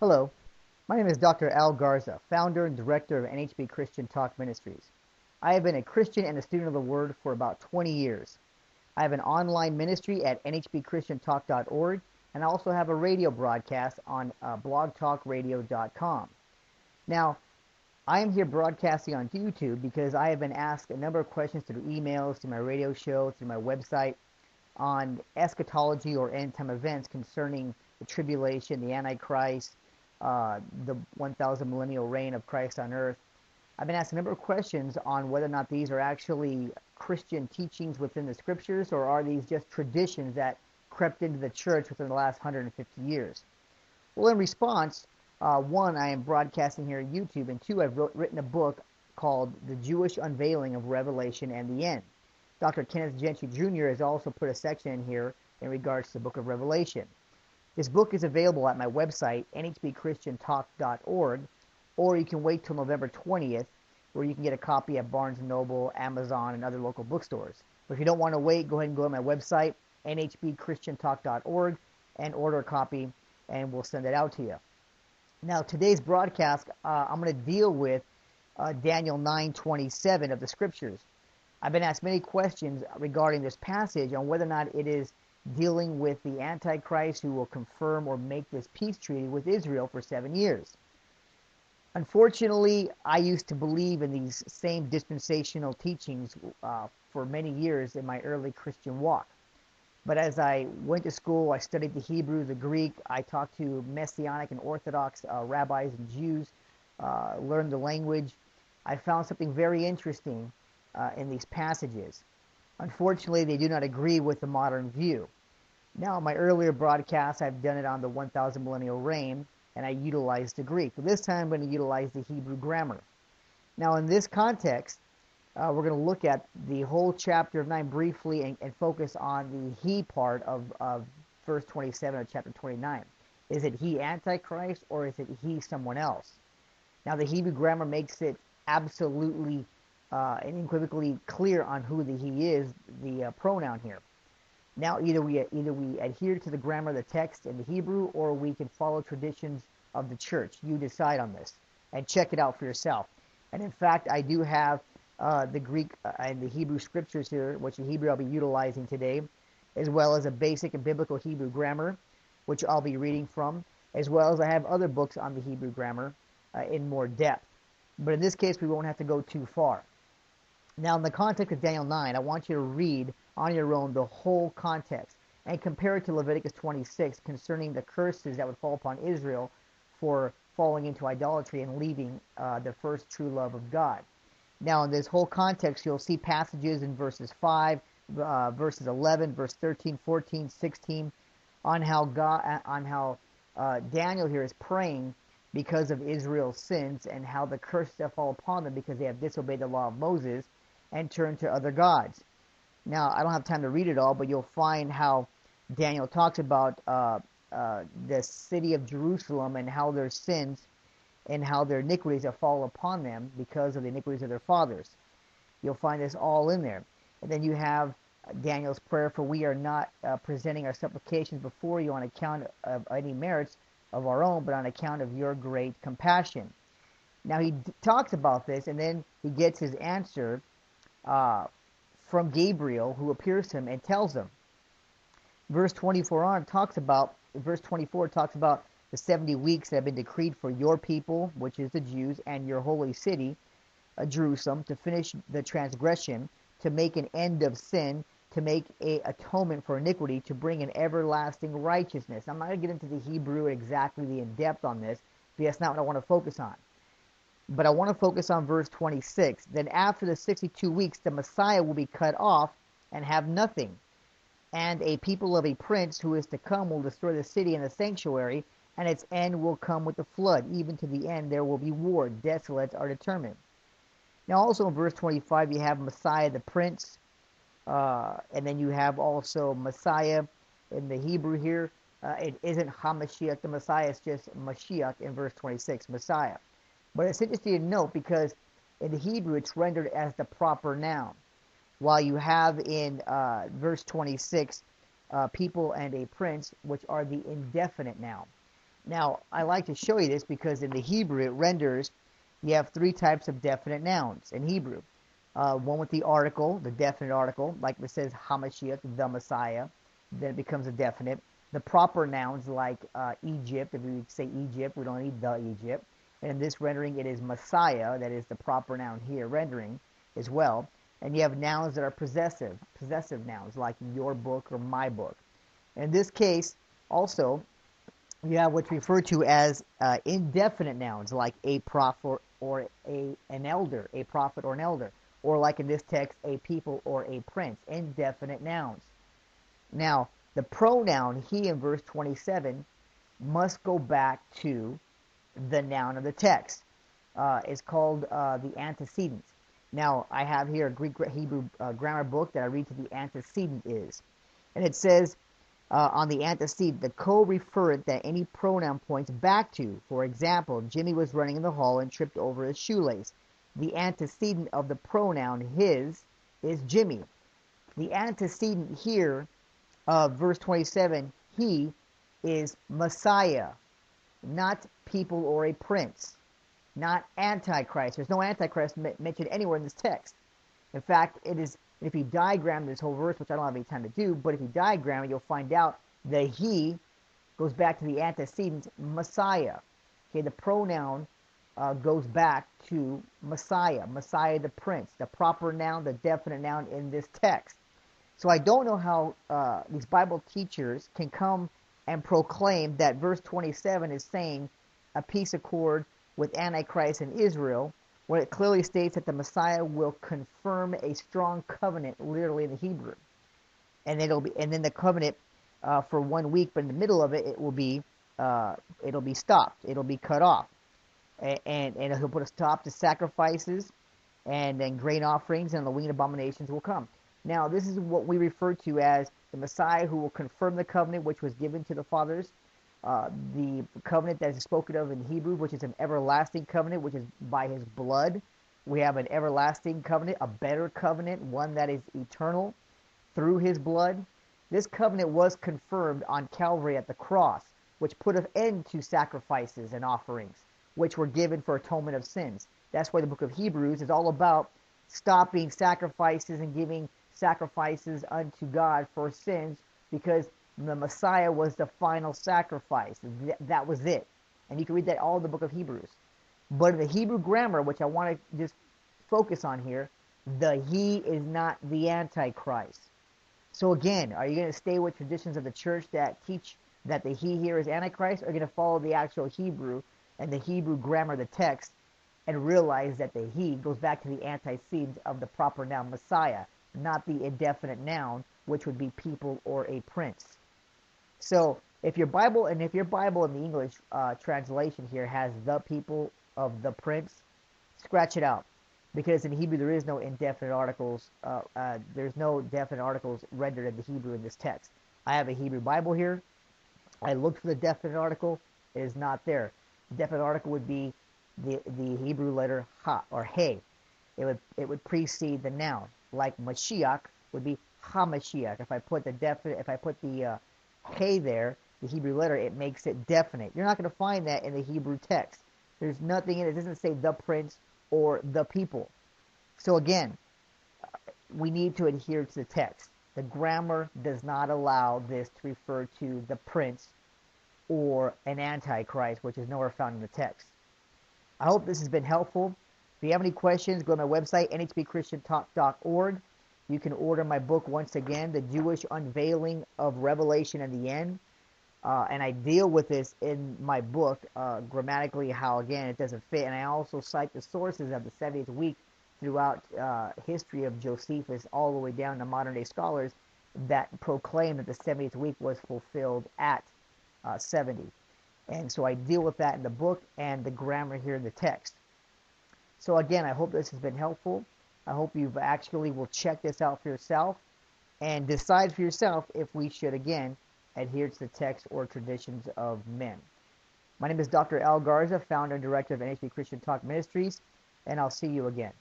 Hello, my name is Dr. Al Garza, founder and director of NHB Christian Talk Ministries. I have been a Christian and a student of the Word for about 20 years. I have an online ministry at nhbchristiantalk.org, and I also have a radio broadcast on blogtalkradio.com. Now, I am here broadcasting on YouTube because I have been asked a number of questions through emails, through my radio show, through my website, on eschatology or end-time events concerning the tribulation, the Antichrist, the 1,000 millennial reign of Christ on earth. I've been asked a number of questions on whether or not these are actually Christian teachings within the scriptures, or are these just traditions that crept into the church within the last 150 years. Well, in response, one, I am broadcasting here on YouTube, and two, I've written a book called The Jewish Unveiling of Revelation and the End. Dr. Kenneth Gentry Jr. has also put a section in here in regards to the book of Revelation. This book is available at my website, nhbchristiantalk.org, or you can wait till November 20th, where you can get a copy at Barnes & Noble, Amazon, and other local bookstores. But if you don't want to wait, go ahead and go to my website, nhbchristiantalk.org, and order a copy, and we'll send it out to you. Now, today's broadcast, I'm going to deal with Daniel 9:27 of the Scriptures. I've been asked many questions regarding this passage on whether or not it is dealing with the Antichrist who will confirm or make this peace treaty with Israel for 7 years. Unfortunately, I used to believe in these same dispensational teachings for many years in my early Christian walk. But as I went to school, I studied the Hebrew, the Greek, I talked to Messianic and Orthodox rabbis and Jews, learned the language. I found something very interesting in these passages. Unfortunately, they do not agree with the modern view. Now, in my earlier broadcasts, I've done it on the 1,000 millennial reign, and I utilized the Greek. But this time, I'm going to utilize the Hebrew grammar. Now, in this context, we're going to look at the whole chapter of 9 briefly and focus on the he part of verse 27 of chapter 29. Is it he Antichrist, or is it he someone else? Now, the Hebrew grammar makes it absolutely and unequivocally clear on who the he is, the pronoun here. Now, either we adhere to the grammar of the text in the Hebrew, or we can follow traditions of the church. You decide on this and check it out for yourself. And in fact, I do have the Greek and the Hebrew scriptures here, which in Hebrew I'll be utilizing today, as well as a basic and biblical Hebrew grammar, which I'll be reading from, as well as I have other books on the Hebrew grammar in more depth. But in this case, we won't have to go too far. Now, in the context of Daniel 9, I want you to read on your own the whole context and compare it to Leviticus 26 concerning the curses that would fall upon Israel for falling into idolatry and leaving the first true love of God. Now, in this whole context, you'll see passages in verses 5, verses 11, verse 13, 14, 16, on how Daniel here is praying because of Israel's sins and how the curses have fallen upon them because they have disobeyed the law of Moses and turned to other gods. Now, I don't have time to read it all, but you'll find how Daniel talks about the city of Jerusalem and how their sins and how their iniquities have fallen upon them because of the iniquities of their fathers. You'll find this all in there. And then you have Daniel's prayer, for we are not presenting our supplications before you on account of any merits of our own, but on account of your great compassion. Now, he talks about this, and then he gets his answer from Gabriel, who appears to him and tells him. Verse 24 talks about the 70 weeks that have been decreed for your people, which is the Jews, and your holy city, Jerusalem, to finish the transgression, to make an end of sin, to make a atonement for iniquity, to bring an everlasting righteousness. I'm not going to get into the Hebrew exactly the in-depth on this, because that's not what I want to focus on. But I want to focus on verse 26. Then after the 62 weeks, the Messiah will be cut off and have nothing. And a people of a prince who is to come will destroy the city and the sanctuary, and its end will come with the flood. Even to the end there will be war. Desolates are determined. Now also in verse 25 you have Messiah the prince, and then you have also Messiah in the Hebrew here. It isn't HaMashiach the Messiah, it's just Mashiach in verse 26, Messiah. But it's interesting to note because in the Hebrew it's rendered as the proper noun, while you have in verse 26 people and a prince, which are the indefinite noun. Now, I like to show you this because in the Hebrew it renders, you have three types of definite nouns in Hebrew. One with the article, the definite article, like it says Hamashiach, the Messiah, then it becomes a definite. The proper nouns like Egypt, if we say Egypt, we don't need the Egypt. And in this rendering, it is Messiah, that is the proper noun here, rendering as well. And you have nouns that are possessive nouns like your book or my book. In this case, also, you have what's referred to as indefinite nouns like a prophet or an elder, a prophet or an elder, or like in this text, a people or a prince, indefinite nouns. Now, the pronoun he in verse 27 must go back to the noun of the text. It's called the antecedent. Now, I have here a Greek Hebrew grammar book that I read to the antecedent is. And it says on the antecedent, the co-referent that any pronoun points back to. For example, Jimmy was running in the hall and tripped over his shoelace. The antecedent of the pronoun his is Jimmy. The antecedent here of verse 27, he, is Messiah, not people or a prince, not Antichrist. There's no Antichrist mentioned anywhere in this text. In fact, it is, if you diagram this whole verse, which I don't have any time to do, but if you diagram it, you'll find out that he goes back to the antecedent Messiah. Okay, the pronoun goes back to Messiah, Messiah the prince, the proper noun, the definite noun in this text. So I don't know how these Bible teachers can come and proclaim that verse 27 is saying a peace accord with Antichrist and Israel, when it clearly states that the Messiah will confirm a strong covenant, literally in the Hebrew, and then the covenant for 1 week, but in the middle of it, it'll be stopped, it'll be cut off, and he'll put a stop to sacrifices, and then grain offerings, and the winged abominations will come. Now, this is what we refer to as the Messiah who will confirm the covenant which was given to the fathers. The covenant that is spoken of in Hebrew, which is an everlasting covenant, which is by his blood. We have an everlasting covenant, a better covenant, one that is eternal through his blood. This covenant was confirmed on Calvary at the cross, which put an end to sacrifices and offerings, which were given for atonement of sins. That's why the book of Hebrews is all about stopping sacrifices and giving sacrifices unto God for sins, because the Messiah was the final sacrifice. That was it. And you can read that all in the book of Hebrews. But in the Hebrew grammar, which I want to just focus on here, the he is not the Antichrist. So again, are you going to stay with traditions of the church that teach that the he here is Antichrist, or are you going to follow the actual Hebrew and the Hebrew grammar of the text and realize that the he goes back to the antecedent of the proper noun Messiah, not the indefinite noun, which would be people or a prince? So if your Bible in the English translation here has the people of the prince, scratch it out, because in Hebrew there is no indefinite articles. There's no definite articles rendered in the Hebrew in this text. I have a Hebrew Bible here. I looked for the definite article. It is not there. The definite article would be the Hebrew letter ha or hey. It would precede the noun. Like Mashiach would be Hamashiach. If I put the hey there, the Hebrew letter, it makes it definite. You're not going to find that in the Hebrew text. There's nothing in it. It doesn't say the prince or the people. So again, we need to adhere to the text. The grammar does not allow this to refer to the prince or an antichrist, which is nowhere found in the text. I hope this has been helpful. If you have any questions, go to my website, nhbchristiantalk.org. You can order my book once again, The Jewish Unveiling of Revelation and the End. And I deal with this in my book, grammatically, how, again, it doesn't fit. And I also cite the sources of the 70th week throughout history of Josephus, all the way down to modern-day scholars that proclaim that the 70th week was fulfilled at 70. And so I deal with that in the book and the grammar here in the text. So again, I hope this has been helpful. I hope you actually will check this out for yourself and decide for yourself if we should, again, adhere to the text or traditions of men. My name is Dr. Al Garza, founder and director of NHB Christian Talk Ministries, and I'll see you again.